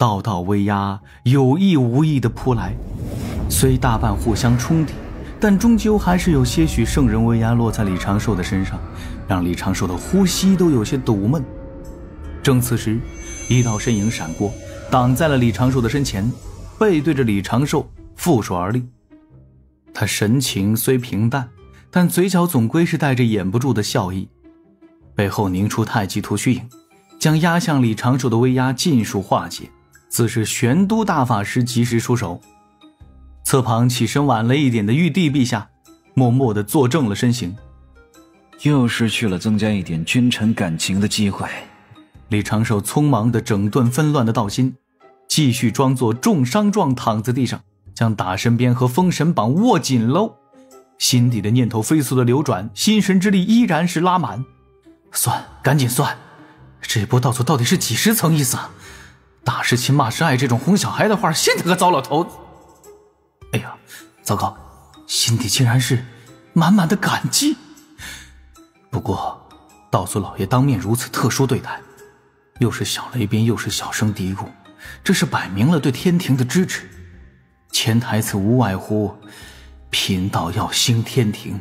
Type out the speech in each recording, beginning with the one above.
道道威压有意无意地扑来，虽大半互相冲抵，但终究还是有些许圣人威压落在李长寿的身上，让李长寿的呼吸都有些堵闷。正此时，一道身影闪过，挡在了李长寿的身前，背对着李长寿负手而立。他神情虽平淡，但嘴角总归是带着掩不住的笑意，背后凝出太极图虚影，将压向李长寿的威压尽数化解，自是玄都大法师及时出手。侧旁起身晚了一点的玉帝陛下默默地坐正了身形。又失去了增加一点君臣感情的机会。李长寿匆忙地整顿纷乱的道心，继续装作重伤状躺在地上，将打神鞭和封神榜握紧喽。心底的念头飞速的流转，心神之力依然是拉满。算，赶紧算，这波道祖到底是几十层意思啊？大是亲骂是爱这种哄小孩的话，信他个糟老头子！哎呀，糟糕，心底竟然是满满的感激。不过道祖老爷当面如此特殊对待，又是小雷鞭又是小声嘀咕，这是摆明了对天庭的支持。潜台词无外乎贫道要兴天庭，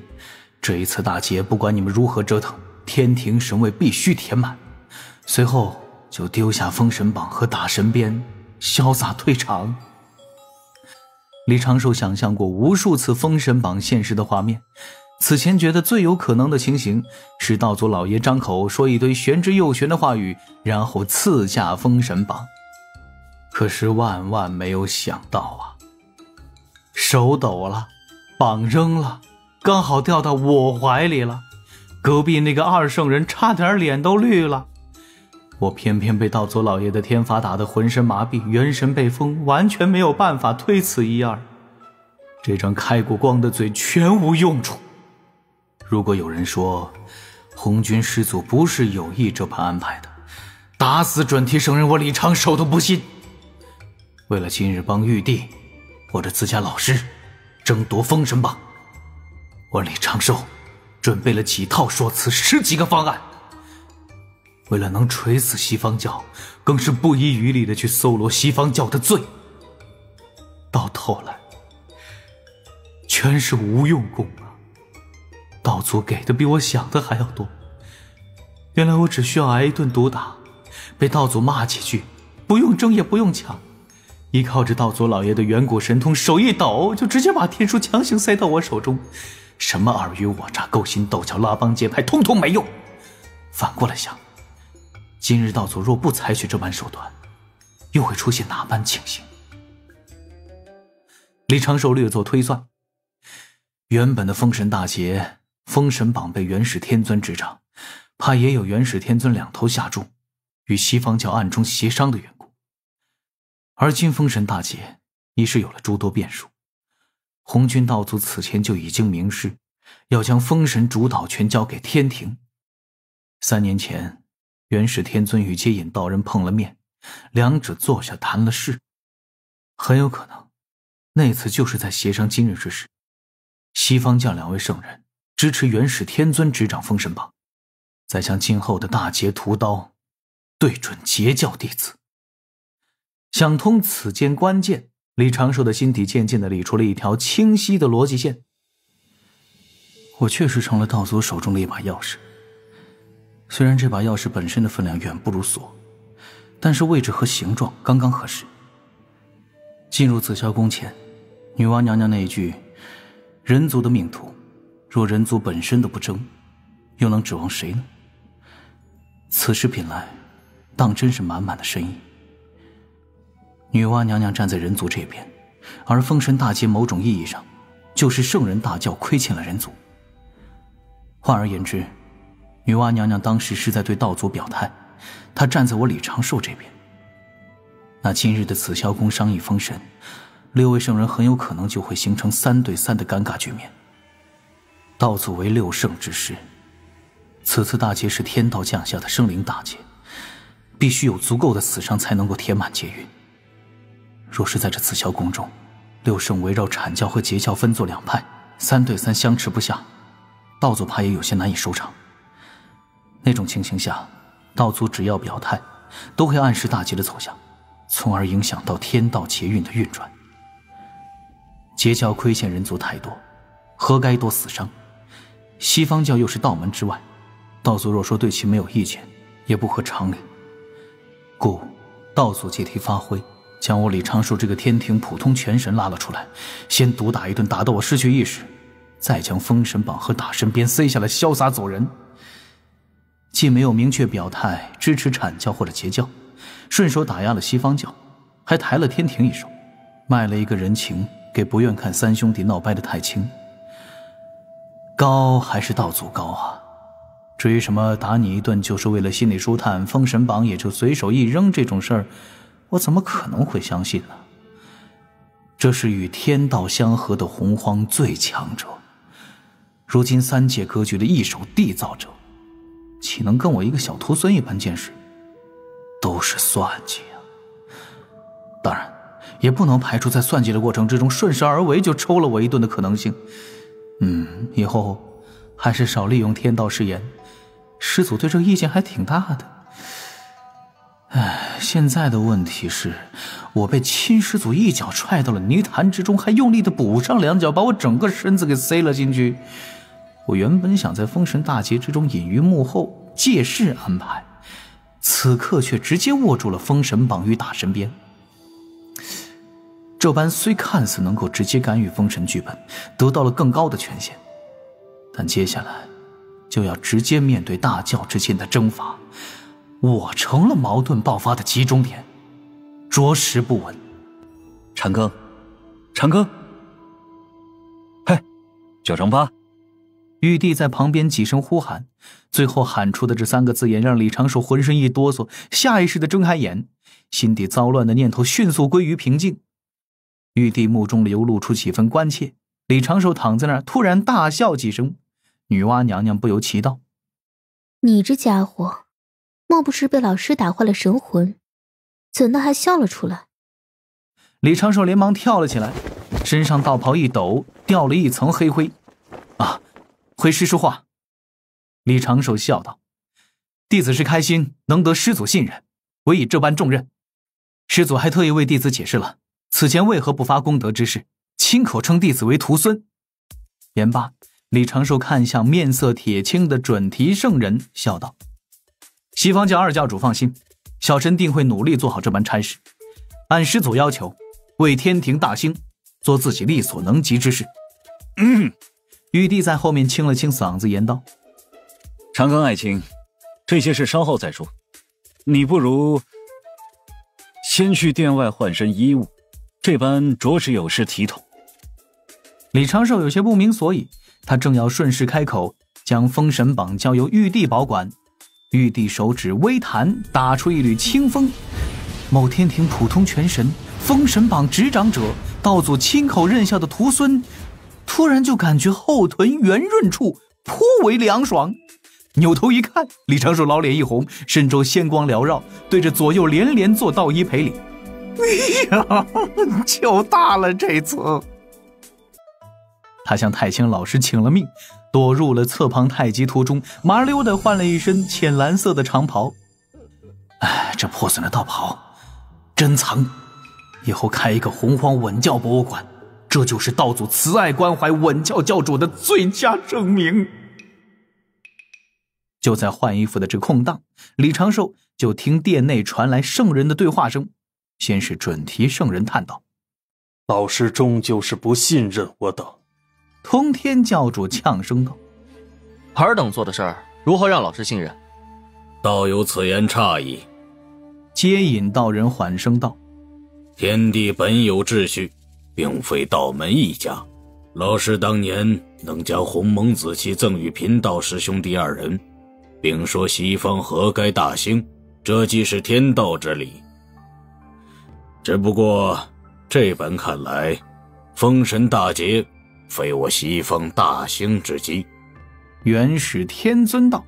这一次大劫不管你们如何折腾，天庭神位必须填满。随后就丢下封神榜和打神鞭，潇洒退场。李长寿想象过无数次封神榜现实的画面，此前觉得最有可能的情形是道祖老爷张口说一堆玄之又玄的话语，然后赐下封神榜。可是万万没有想到啊，手抖了，榜扔了，刚好掉到我怀里了。隔壁那个二圣人差点脸都绿了。我偏偏被道祖老爷的天罚打得浑身麻痹，元神被封，完全没有办法推此一二。这张开过光的嘴全无用处。如果有人说红军师祖不是有意这般安排的，打死准提圣人我李长寿都不信。为了今日帮玉帝或者自家老师争夺封神榜，我李长寿准备了几套说辞，10几个方案。为了能锤死西方教，更是不遗余力地去搜罗西方教的罪。到头来全是无用功啊！道祖给的比我想的还要多。原来我只需要挨一顿毒打，被道祖骂几句，不用争也不用抢，依靠着道祖老爷的远古神通，手一抖就直接把天书强行塞到我手中。什么尔虞我诈、勾心斗角、拉帮结派，通通没用。反过来想，今日道祖若不采取这般手段，又会出现哪般情形？李长寿略作推算，原本的封神大劫，封神榜被元始天尊执掌，怕也有元始天尊两头下注，与西方教暗中协商的缘故。而今封神大劫已是有了诸多变数，红军道祖此前就已经明示，要将封神主导权交给天庭。3年前元始天尊与接引道人碰了面，两者坐下谈了事，很有可能那次就是在协商今日之时，西方教2位圣人支持元始天尊执掌封神榜，再将今后的大劫屠刀对准截教弟子。想通此间关键，李长寿的心底渐渐地理出了一条清晰的逻辑线。我确实成了道祖手中的一把钥匙，虽然这把钥匙本身的分量远不如锁，但是位置和形状刚刚合适。进入紫霄宫前，女娲娘娘那一句人族的命途，若人族本身都不争，又能指望谁呢？此时品来，当真是满满的深意。女娲娘娘站在人族这边，而封神大劫某种意义上就是圣人大教亏欠了人族。换而言之，女娲娘娘当时是在对道祖表态，她站在我李长寿这边。那今日的紫霄宫商议封神，6位圣人很有可能就会形成3对3的尴尬局面。道祖为6圣之师，此次大劫是天道降下的生灵大劫，必须有足够的死伤才能够填满劫运。若是在这紫霄宫中，6圣围绕阐教和截教分作2派，3对3相持不下，道祖怕也有些难以收场。那种情形下，道祖只要表态，都会暗示大劫的走向，从而影响到天道劫运的运转。截教亏欠人族太多，何该多死伤？西方教又是道门之外，道祖若说对其没有意见，也不合常理。故道祖借题发挥，将我李长寿这个天庭普通全神拉了出来，先毒打一顿，打得我失去意识，再将封神榜和打神鞭塞下来，潇洒走人。既没有明确表态支持阐教或者截教，顺手打压了西方教，还抬了天庭一手，卖了一个人情给不愿看三兄弟闹掰的太清。高还是道祖高啊？至于什么打你一顿就是为了心理舒坦，封神榜也就随手一扔这种事儿，我怎么可能会相信呢？这是与天道相合的洪荒最强者，如今三界格局的一手缔造者，岂能跟我一个小徒孙一般见识？都是算计啊！当然也不能排除在算计的过程之中顺势而为就抽了我一顿的可能性。以后还是少利用天道誓言，师祖对这个意见还挺大的。现在的问题是，我被亲师祖一脚踹到了泥潭之中，还用力的补上两脚，把我整个身子给塞了进去。我原本想在封神大劫之中隐于幕后，借势安排，此刻却直接握住了封神榜与打神鞭。这般虽看似能够直接干预封神剧本，得到了更高的权限，但接下来就要直接面对大教之间的征伐，我成了矛盾爆发的集中点，着实不稳。长庚，长庚，嘿，9乘8。玉帝在旁边几声呼喊，最后喊出的这3个字眼让李长寿浑身一哆嗦，下意识地睁开眼，心底糟乱的念头迅速归于平静。玉帝目中流露出几分关切，李长寿躺在那儿突然大笑几声，女娲娘娘不由其道：你这家伙莫不是被老师打坏了神魂，怎的还笑了出来？李长寿连忙跳了起来，身上道袍一抖，掉了一层黑灰。回师说话。李长寿笑道：弟子是开心能得师祖信任，委以这般重任。师祖还特意为弟子解释了此前为何不发功德之事，亲口称弟子为徒孙。言罢，李长寿看向面色铁青的准提圣人，笑道：西方教二教主放心，小神定会努力做好这般差事，按师祖要求，为天庭大兴，做自己力所能及之事。玉帝在后面清了清嗓子，言道：长庚爱卿，这些事稍后再说，你不如先去殿外换身衣物，这般着实有失体统。李长寿有些不明所以，他正要顺势开口，将封神榜交由玉帝保管。玉帝手指微弹，打出一缕清风，某天庭普通全神封神榜执掌者道祖亲口认下的徒孙，突然就感觉后臀圆润处颇为凉爽。扭头一看，李长寿老脸一红，身周仙光缭绕，对着左右连连做道衣赔礼。哎呀，糗大了这次！他向太清老师请了命，躲入了侧旁太极图中，麻溜地换了一身浅蓝色的长袍。这破损的道袍珍藏，以后开一个洪荒稳教博物馆，这就是道祖慈爱关怀稳教教主的最佳证明。就在换衣服的这空档，李长寿就听殿内传来圣人的对话声。先是准提圣人叹道：老师终究是不信任我等。通天教主呛声道：尔等做的事儿，如何让老师信任？道有此言差矣。接引道人缓声道：天地本有秩序，并非道门一家。老师当年能将鸿蒙子期赠与贫道师兄弟2人，并说西方何该大兴，这既是天道之理。只不过这般看来，封神大劫非我西方大兴之机。元始天尊道：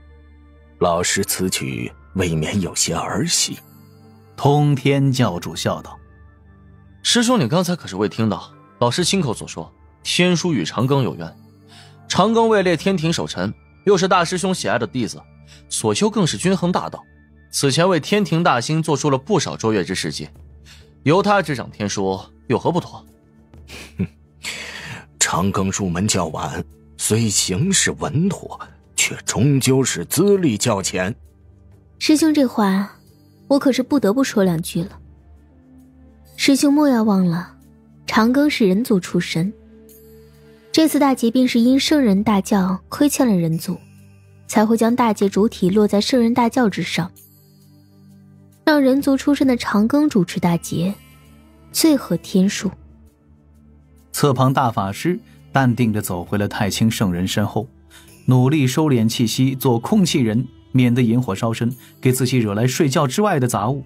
老师此举未免有些儿戏。通天教主笑道：师兄你刚才可是未听到老师亲口所说，天书与长庚有缘，长庚位列天庭首臣，又是大师兄喜爱的弟子，所修更是均衡大道，此前为天庭大兴做出了不少卓越之事迹。由他执掌天书有何不妥？长庚入门较晚，虽行事稳妥，却终究是资历较浅。师兄这话，我可是不得不说两句了。师兄莫要忘了，长庚是人族出身，这次大劫便是因圣人大教亏欠了人族，才会将大劫主体落在圣人大教之上，让人族出身的长庚主持大劫，最合天数。侧旁大法师淡定地走回了太清圣人身后，努力收敛气息，做空气人，免得引火烧身，给自己惹来睡觉之外的杂物。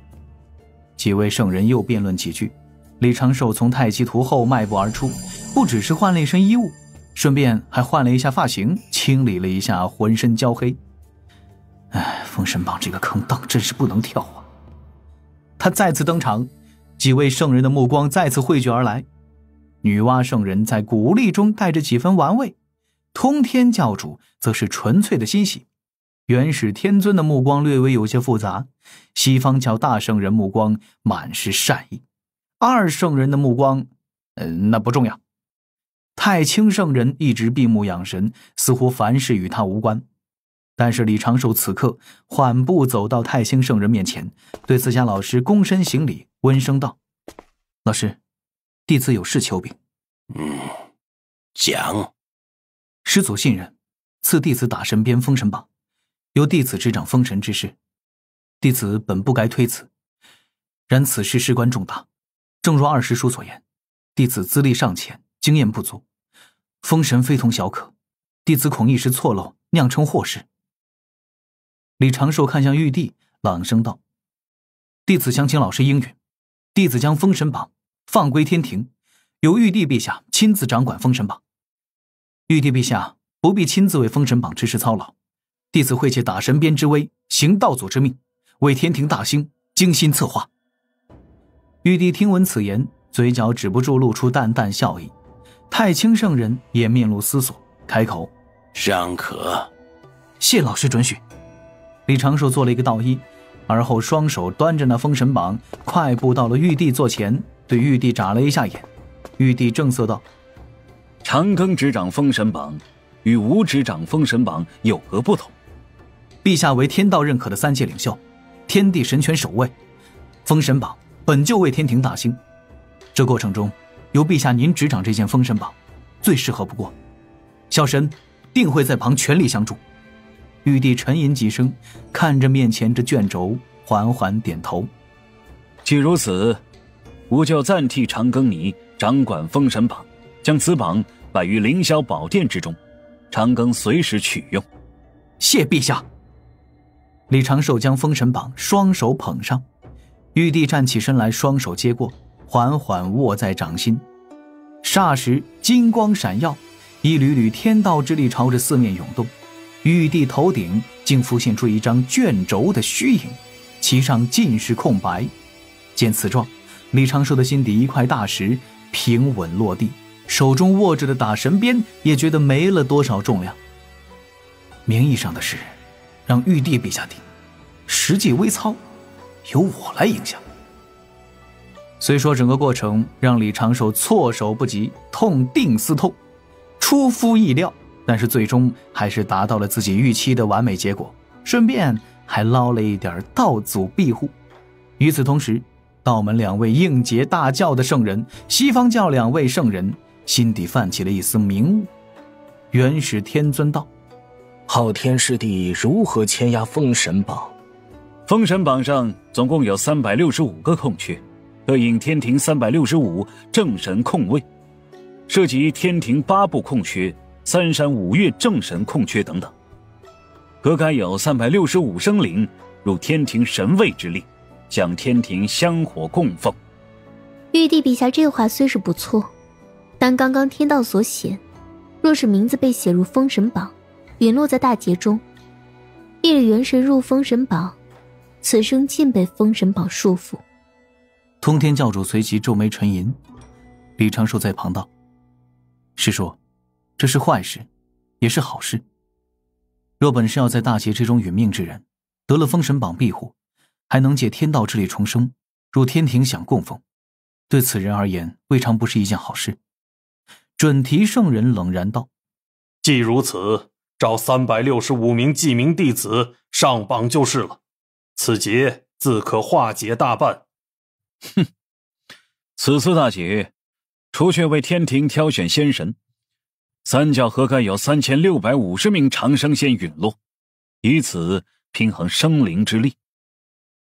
几位圣人又辩论几句，李长寿从太极图后迈步而出，不只是换了一身衣物，顺便还换了一下发型，清理了一下浑身焦黑。封神榜这个坑当真是不能跳啊！他再次登场，几位圣人的目光再次汇聚而来。女娲圣人在鼓励中带着几分玩味，通天教主则是纯粹的欣喜，元始天尊的目光略微有些复杂，西方教大圣人目光满是善意，二圣人的目光那不重要。太清圣人一直闭目养神，似乎凡事与他无关。但是李长寿此刻缓步走到太清圣人面前，对自家老师躬身行礼，温声道：老师，弟子有事求禀。讲。师祖信任，赐弟子打神鞭封神榜，由弟子执掌封神之事。弟子本不该推辞，然此事事关重大，正如二师叔所言，弟子资历尚浅，经验不足，封神非同小可，弟子恐一时错漏，酿成祸事。李长寿看向玉帝，朗声道：弟子想请老师应允，弟子将封神榜放归天庭，由玉帝陛下亲自掌管封神榜。玉帝陛下不必亲自为封神榜之事操劳，弟子会借打神鞭之威，行道祖之命，为天庭大兴精心策划。玉帝听闻此言，嘴角止不住露出淡淡笑意。太清圣人也面露思索，开口：尚可。谢老师准许。李长寿做了一个道揖，而后双手端着那封神榜，快步到了玉帝座前，对玉帝眨了一下眼。玉帝正色道：长庚执掌封神榜与无执掌封神榜有何不同？陛下为天道认可的三界领袖，天地神权守卫，封神榜本就为天庭大兴，这过程中由陛下您执掌这件封神榜最适合不过，小神定会在旁全力相助。玉帝沉吟几声，看着面前这卷轴，缓缓点头。既如此，吾就暂替长庚你掌管封神榜，将此榜摆于凌霄宝殿之中，长庚随时取用。谢陛下。李长寿将封神榜双手捧上，玉帝站起身来，双手接过，缓缓握在掌心。霎时金光闪耀，一缕缕天道之力朝着四面涌动，玉帝头顶竟浮现出一张卷轴的虚影，其上尽是空白。见此状，李长寿的心底一块大石平稳落地，手中握着的打神鞭也觉得没了多少重量。名义上的事让玉帝陛下定，实际微操由我来影响。虽说整个过程让李长寿措手不及，痛定思痛，出乎意料，但是最终还是达到了自己预期的完美结果，顺便还捞了一点道祖庇护。与此同时，道门两位应劫大教的圣人，西方教两位圣人心底泛起了一丝明悟。元始天尊道：昊天师弟如何签押封神榜？封神榜上总共有365个空缺，对应天庭365正神空位，涉及天庭8部空缺、3山5岳正神空缺等等，可该有365生灵入天庭神位之力，向天庭香火供奉。玉帝陛下这话虽是不错，但刚刚天道所显，若是名字被写入封神榜，陨落在大劫中，一日元神入封神榜，此生尽被封神榜束缚。通天教主随即皱眉沉吟。李长寿在旁道：师叔，这是坏事，也是好事。若本是要在大劫之中殒命之人，得了封神榜庇护，还能借天道之力重生，入天庭享供奉，对此人而言未尝不是一件好事。准提圣人冷然道：既如此，召365名记名弟子上榜就是了，此劫自可化解大半。哼，此次大劫，除却为天庭挑选仙神，三教何该有3650名长生仙陨落，以此平衡生灵之力。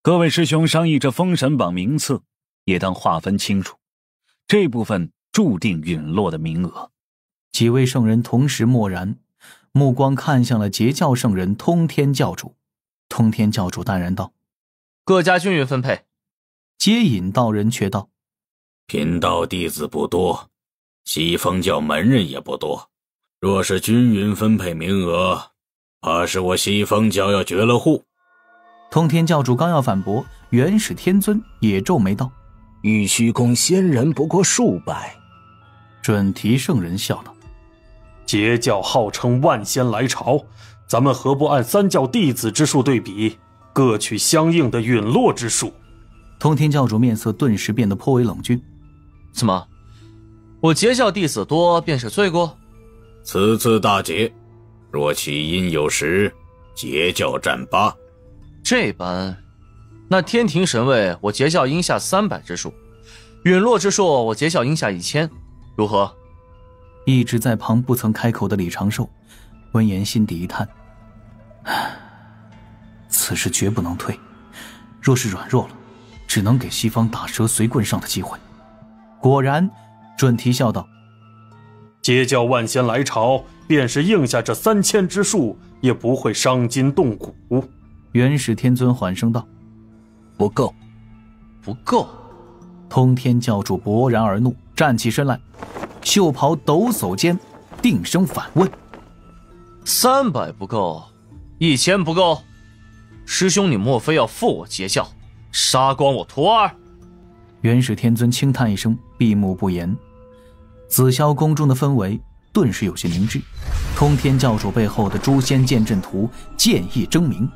各位师兄商议这封神榜名次，也当划分清楚，这部分注定陨落的名额。几位圣人同时默然，目光看向了截教圣人通天教主。通天教主淡然道：各家均匀分配。接引道人却道：贫道弟子不多，西方教门人也不多，若是均匀分配名额，怕是我西方教要绝了户。通天教主刚要反驳，元始天尊也皱眉道：玉虚宫仙人不过数百。准提圣人笑道：截教号称万仙来朝，咱们何不按三教弟子之数对比，各取相应的陨落之数？通天教主面色顿时变得颇为冷峻。怎么，我截教弟子多便是罪过？此次大劫，若起因有时，截教占8。这般，那天庭神位我截教应下300之数，陨落之数我截教应下1000，如何？一直在旁不曾开口的李长寿闻言心底一叹，此事绝不能退，若是软弱了，只能给西方打蛇随棍上的机会。果然，准提笑道：截教万仙来朝，便是应下这3000之数，也不会伤筋动骨。元始天尊缓声道：不够。不够。通天教主勃然而怒，站起身来，袖袍抖擞间，定声反问：300不够，1000不够？师兄你莫非要负我截教，杀光我徒儿？元始天尊轻叹一声，闭目不言。紫霄宫中的氛围顿时有些凝滞，通天教主背后的诛仙剑阵图剑意争鸣，